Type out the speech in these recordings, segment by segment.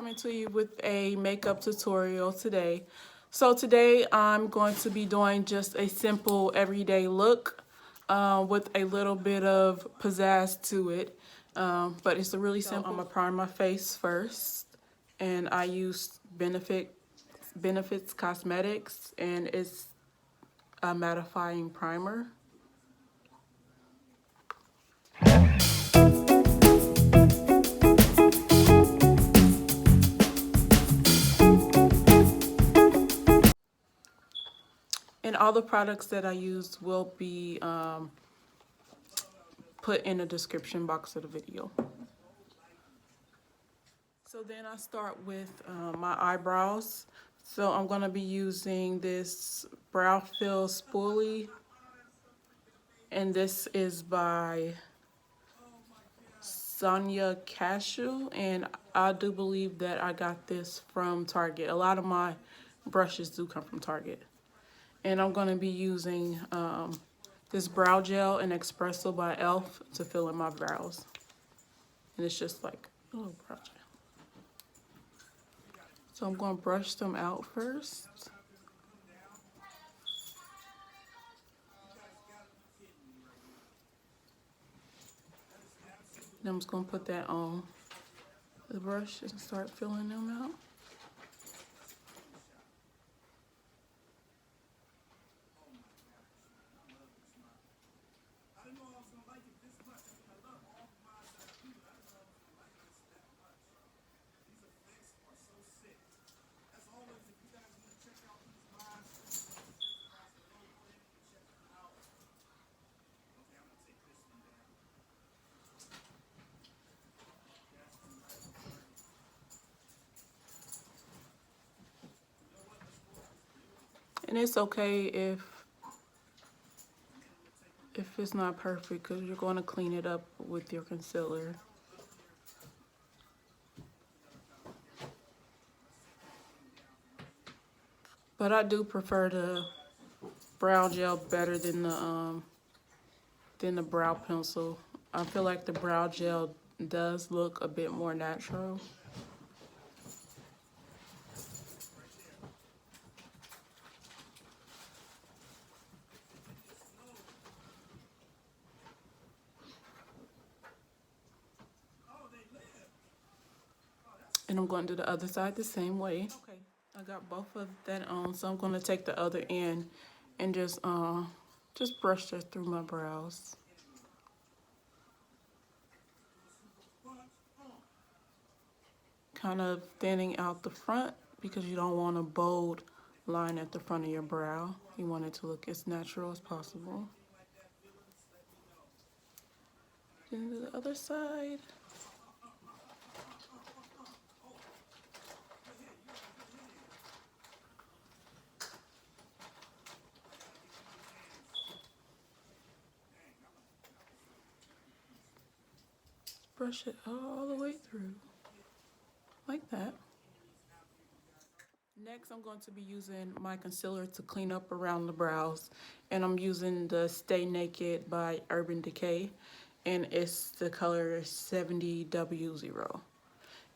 coming to you with a makeup tutorial today. So today I'm going to be doing just a simple everyday look with a little bit of pizzazz to it. But it's a really simple. I'm going to prime my face first, and I use Benefits Cosmetics, and it's a mattifying primer. And all the products that I use will be put in the description box of the video. So then I start with my eyebrows. So I'm going to be using this Brow Fill Spoolie. And this is by Sonia Kashuk. And I do believe that I got this from Target. A lot of my brushes do come from Target. And I'm going to be using this brow gel in Expresso by e.l.f. to fill in my brows. And it's just like a little brow gel. So I'm going to brush them out first. Then I'm just going to put that on the brush and start filling them out. And it's okay if it's not perfect, because you're going to clean it up with your concealer. But I do prefer the brow gel better than the brow pencil. I feel like the brow gel does look a bit more natural. And I'm going to do the other side the same way. Okay, I got both of that on, so I'm going to take the other end and just brush that through my brows. Kind of thinning out the front, because you don't want a bold line at the front of your brow. You want it to look as natural as possible. Then to the other side. Brush it all the way through, like that. Next, I'm going to be using my concealer to clean up around the brows. And I'm using the Stay Naked by Urban Decay. And the color is 70W0.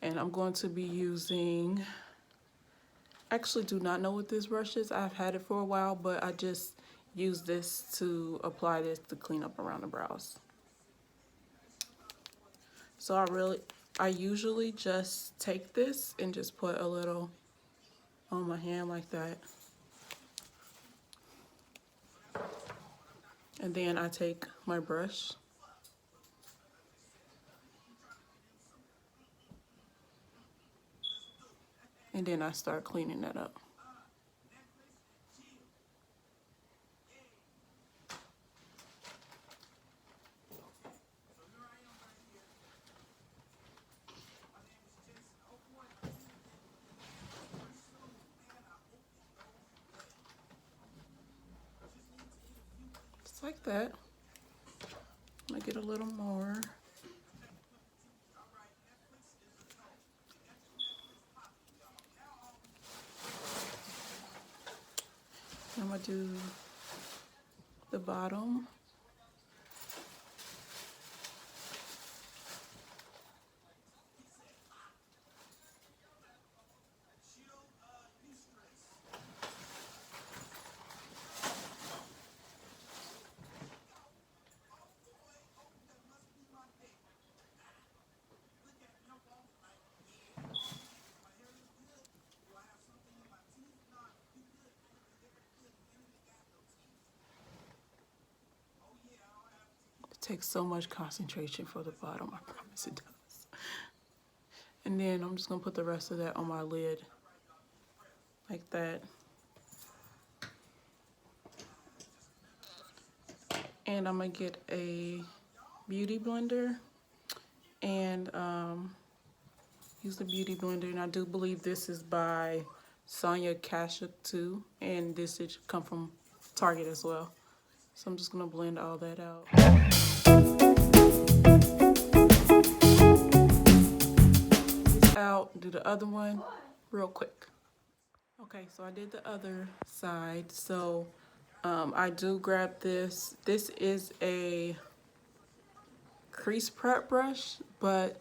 And I'm going to be using, I actually do not know what this brush is. I've had it for a while, but I just use this to apply this to clean up around the brows. So I usually just take this and just put a little on my hand like that. And then I take my brush and then I start cleaning that up. Just like that. I get a little more. I'm gonna do the bottom. takes so much concentration for the bottom, I promise it does. And then I'm just gonna put the rest of that on my lid, like that. And I'm gonna get a beauty blender and use the beauty blender. And I do believe this is by Sonia Kashuk too, and this did come from Target as well. So I'm just gonna blend all that out. Do the other one real quick. Okay, so I did the other side. So I do grab this. This is a crease prep brush, but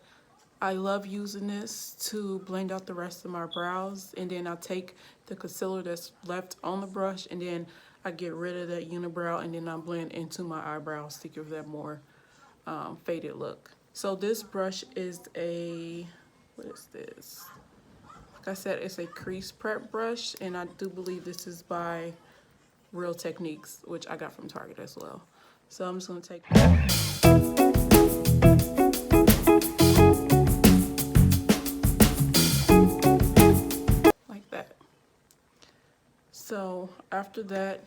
I love using this to blend out the rest of my brows. And then I take the concealer that's left on the brush, and then I get rid of that unibrow, and then I blend into my eyebrows to give that more faded look. So this brush is a, what is this? Like I said, it's a crease prep brush, and I do believe this is by Real Techniques, which I got from Target as well. So I'm just gonna take like that. So after that,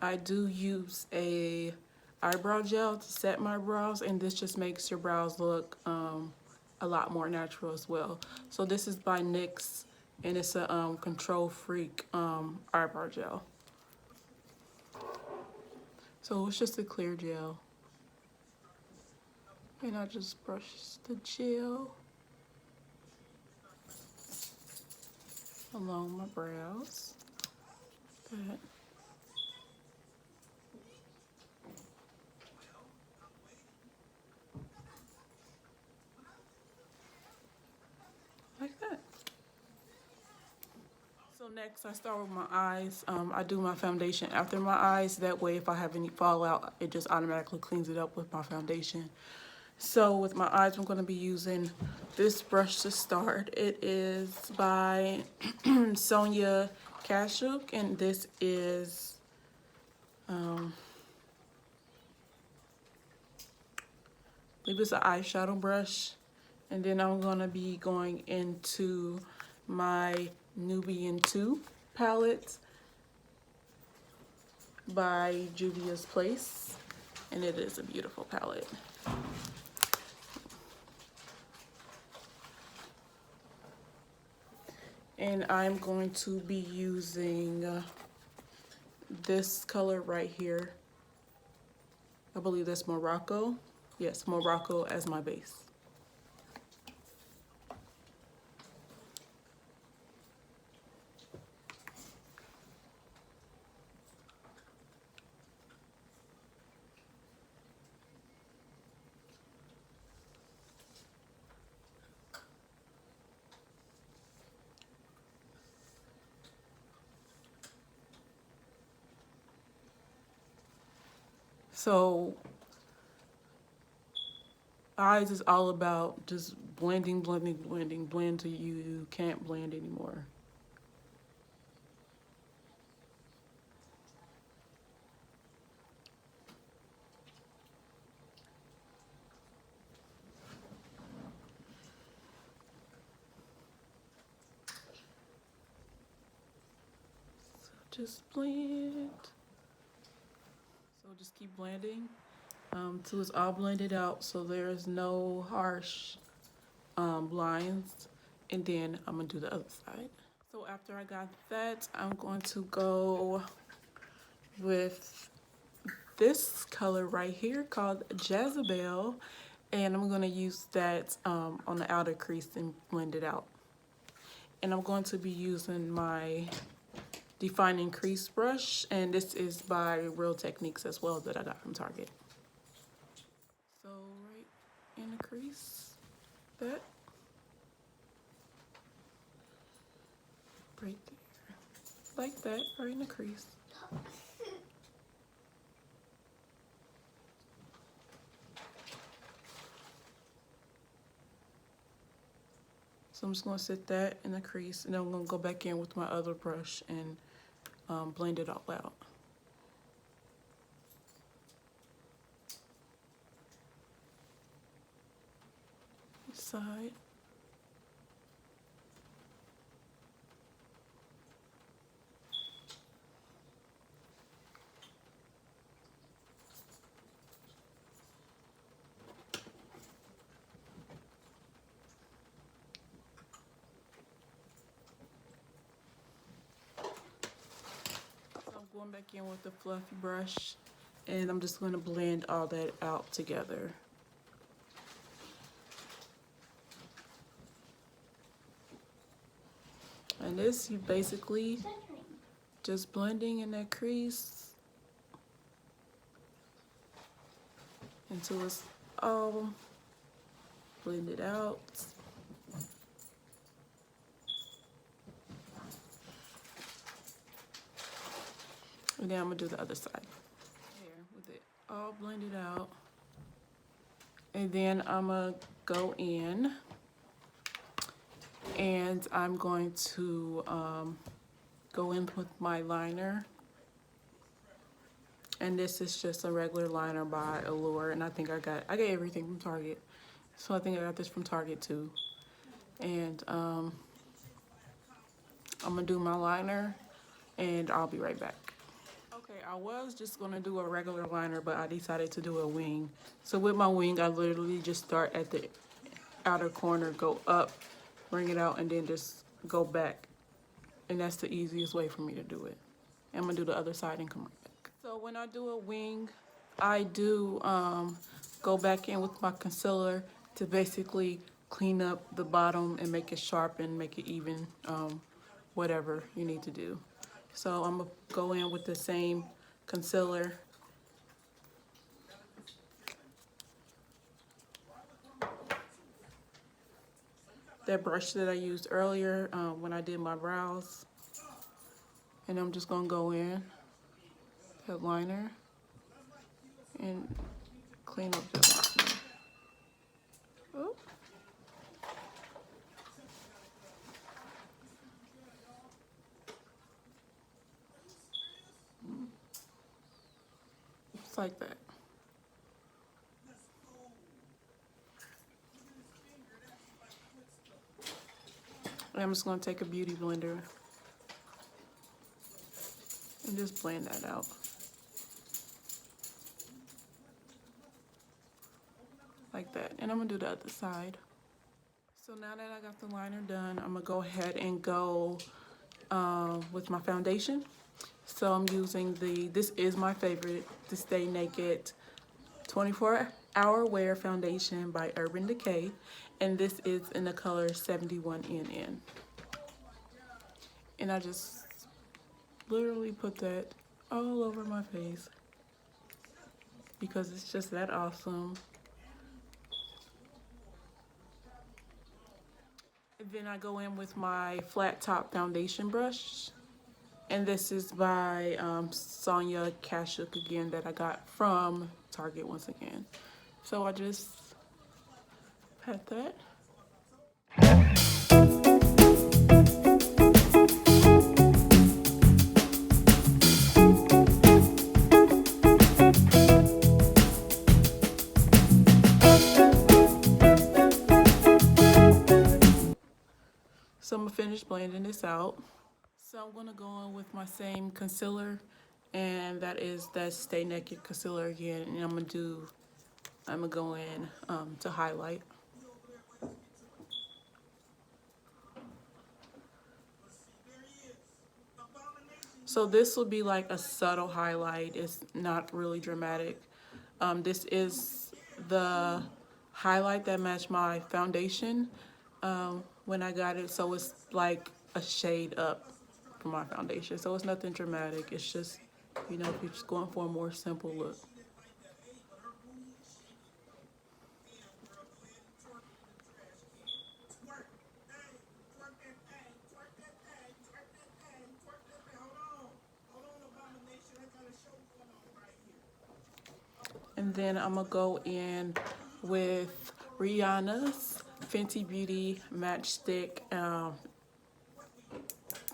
I do use a eyebrow gel to set my brows, and this just makes your brows look a lot more natural as well. So this is by NYX, and it's a Control Freak eyebrow gel. So it's just a clear gel, and I just brush the gel along my brows. Good. Like that. So next I start with my eyes. I do my foundation after my eyes. That way if I have any fallout, it just automatically cleans it up with my foundation. So with my eyes, I'm going to be using this brush to start. It is by Sonia Kashuk, and this is I believe it's an eyeshadow brush. And then I'm going to be going into my Nubian 2 palette by Juvias Place, and it is a beautiful palette. And I'm going to be using this color right here. I believe that's Morocco. Yes, Morocco as my base. So eyes is all about just blending, blending, blending, blend till you can't blend anymore. So just blend. So just keep blending till it's all blended out, so there's no harsh lines. And then I'm gonna do the other side. So after I got that, I'm going to go with this color right here called Jezebel, and I'm going to use that on the outer crease and blend it out. And I'm going to be using my defining crease brush, and this is by Real Techniques as well, that I got from Target. So right in the crease, that right there, like that, right in the crease. So I'm just going to set that in the crease, and then I'm going to go back in with my other brush and blend it all out. side. Going back in with the fluffy brush, and I'm just going to blend all that out together. And this, you basically just blending in that crease until it's all blended out. And then I'm gonna do the other side. Here, with it all blended out. And then I'm gonna go in and I'm going to go in with my liner. And this is just a regular liner by Eylure, and I think I got everything from Target. So I think I got this from Target too. And I'm gonna do my liner and I'll be right back. Okay, I was just gonna do a regular liner, but I decided to do a wing. So with my wing, I literally just start at the outer corner, go up, bring it out, and then just go back. And that's the easiest way for me to do it. I'm gonna do the other side and come right back. So when I do a wing, I do go back in with my concealer to basically clean up the bottom and make it sharp and make it even, whatever you need to do. So I'm gonna go in with the same concealer. That brush that I used earlier when I did my brows. And I'm just gonna go in, that liner, and clean up that liner. Oh. Just like that. And I'm just gonna take a beauty blender and just blend that out. Like that. And I'm gonna do the other side. So now that I got the liner done, I'm gonna go ahead and go with my foundation. So I'm using this is my favorite, the Stay Naked 24-Hour Wear Foundation by Urban Decay. And this is in the color 71NN. And I just literally put that all over my face because it's just that awesome. And then I go in with my flat top foundation brush. And this is by Sonia Kashuk again, that I got from Target once again. So I just pat that. So I'm gonna finish blending this out. So I'm gonna go in with my same concealer, and that is that Stay Naked concealer again. And I'm gonna go in to highlight. So this will be like a subtle highlight. It's not really dramatic. This is the highlight that matched my foundation when I got it. So it's like a shade up from my foundation. So it's nothing dramatic. It's just, you know, if you're just going for a more simple look. And then I'm gonna go in with Rihanna's Fenty Beauty Matchstick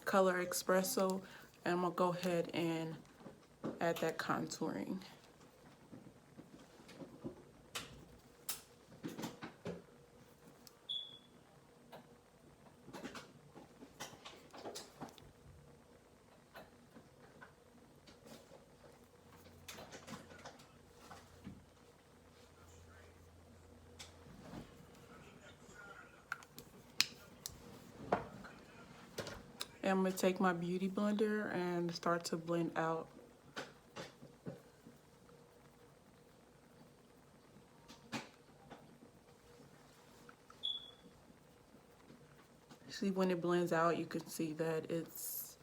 color Expresso, and I'm gonna go ahead and add that contouring. And I'm going to take my beauty blender and start to blend out. See, when it blends out, you can see that it's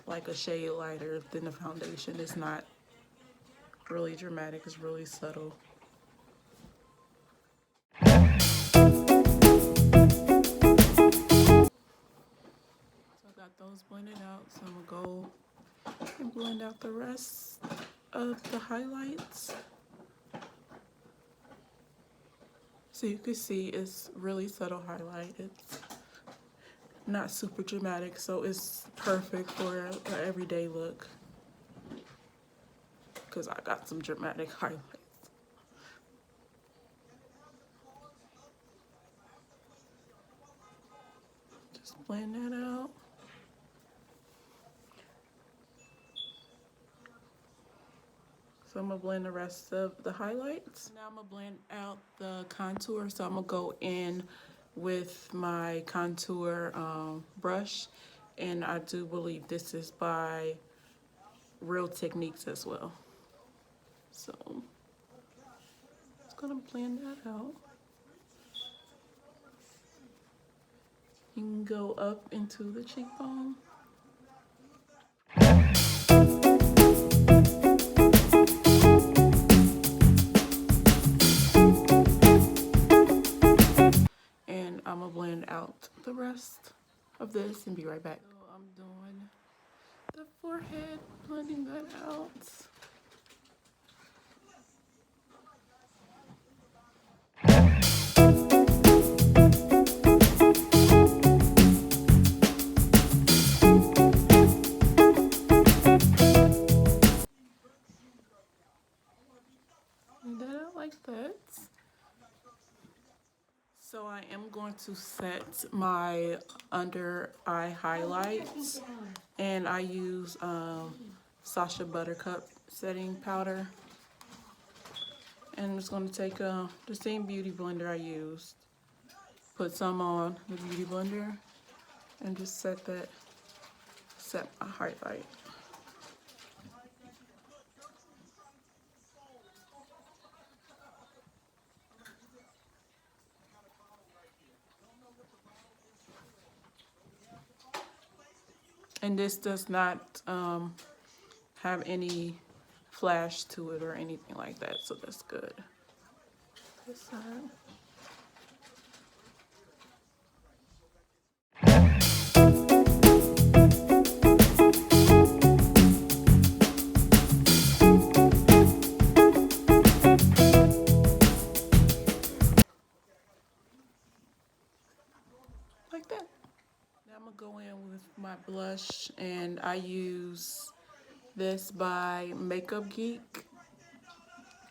like a shade lighter than the foundation. It's not really dramatic, it's really subtle. So I got those blended out, so I'm gonna go and blend out the rest of the highlights. So you can see it's really subtle highlight. It's not super dramatic, so it's perfect for an everyday look. Because I got some dramatic highlights. Just blend that out. So I'm gonna blend the rest of the highlights. Now I'm gonna blend out the contour. So I'm gonna go in with my contour brush. And I do believe this is by Real Techniques as well. So just gonna blend that out. You can go up into the cheekbone. And I'm gonna blend out the rest of this and be right back. So I'm doing the forehead, blending that out. Blend that out like that. So I am going to set my under eye highlights, and I use Sacha Buttercup setting powder. And I'm just going to take the same beauty blender I used, put some on the beauty blender, and just set my highlight. And this does not have any flash to it or anything like that, so that's good. This side. Like that. Now I'm gonna go in with my blush, and I use this by Makeup Geek,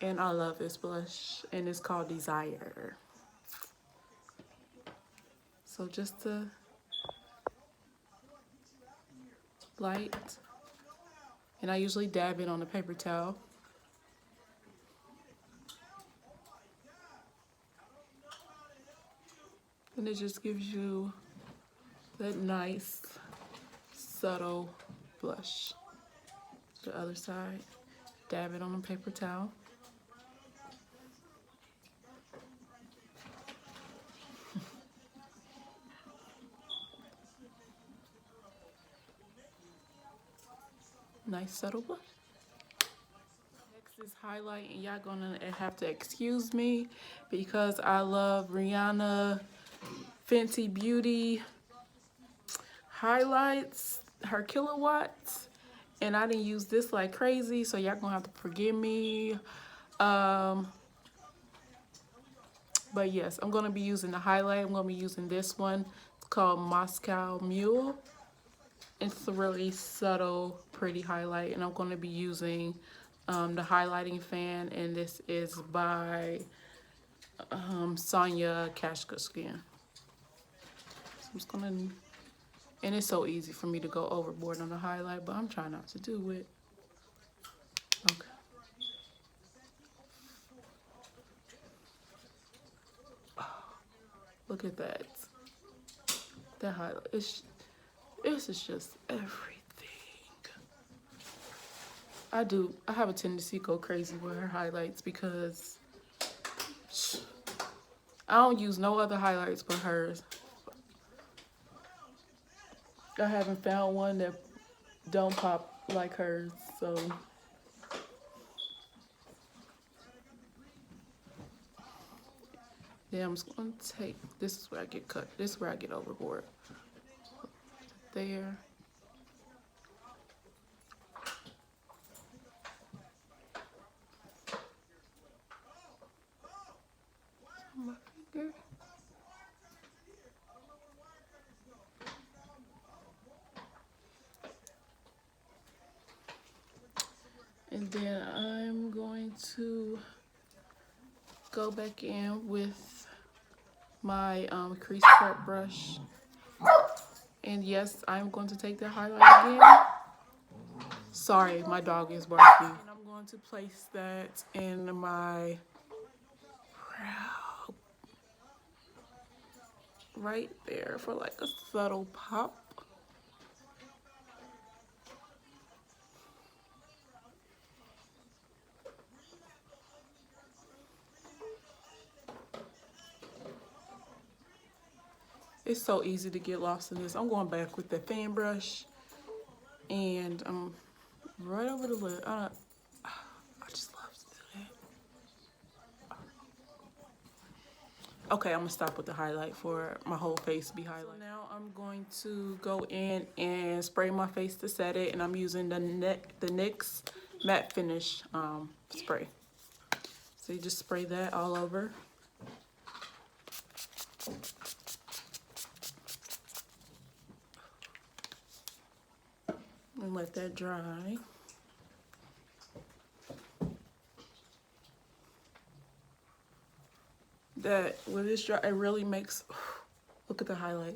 and I love this blush, and it's called Desire. So just a light, and I usually dab it on a paper towel. And it just gives you that nice, subtle blush. The other side, dab it on a paper towel. Nice subtle blush. Next is highlight, and y'all gonna have to excuse me because I love Rihanna Fenty Beauty highlights, her kilowatts, and I didn't use this like crazy, so y'all gonna have to forgive me. But yes, I'm gonna be using the highlight. I'm gonna be using this one. It's called Moscow Mule. It's a really subtle, pretty highlight, and I'm going to be using the highlighting fan, and this is by Sonia Kashuk Skin. So I'm just going to, and it's so easy for me to go overboard on the highlight, but I'm trying not to do it. Okay. Look at that. That highlight. This is just everything. I have a tendency to go crazy with her highlights because I don't use no other highlights but hers. I haven't found one that don't pop like hers, so. Yeah, I'm just gonna take, this is where I get cut. This is where I get overboard. There. My finger. And then I'm going to go back in with my crease prep brush. And yes, I'm going to take the highlight again. Sorry, my dog is barking. And I'm going to place that in my brow. Right there for like a subtle pop. It's so easy to get lost in this. I'm going back with the fan brush and I'm right over the lid. I just love to do that. Okay, I'm gonna stop with the highlight for my whole face to be highlighted. So now I'm going to go in and spray my face to set it, and I'm using the NYX matte finish spray. So you just spray that all over. And let that dry. That when it's dry, it really makes, look at the highlight.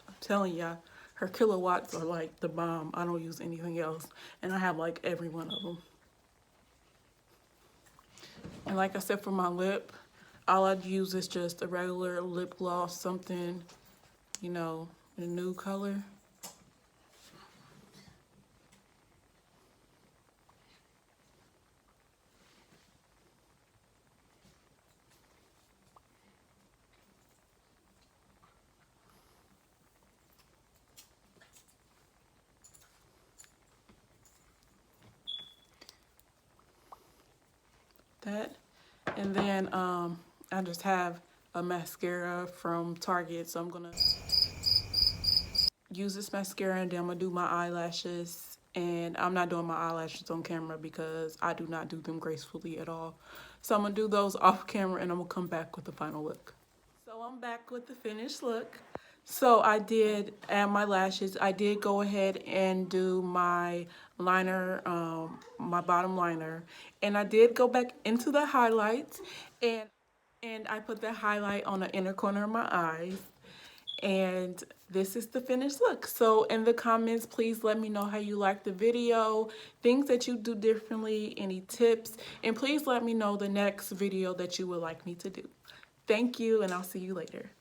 I'm telling y'all, her kilowatts are like the bomb. I don't use anything else. And I have like every one of them. And like I said, for my lip, all I use is just a regular lip gloss, something, you know, a nude color. That, and then I just have a mascara from Target, so I'm gonna use this mascara and then I'm gonna do my eyelashes. And I'm not doing my eyelashes on camera because I do not do them gracefully at all, so I'm gonna do those off camera and I'm gonna come back with the final look. So I'm back with the finished look. So I did add my lashes. I did go ahead and do my liner, my bottom liner, and I did go back into the highlights, and I put the highlight on the inner corner of my eyes. And this is the finished look. So in the comments, please let me know how you like the video, things that you do differently, any tips, and please let me know the next video that you would like me to do. Thank you, and I'll see you later.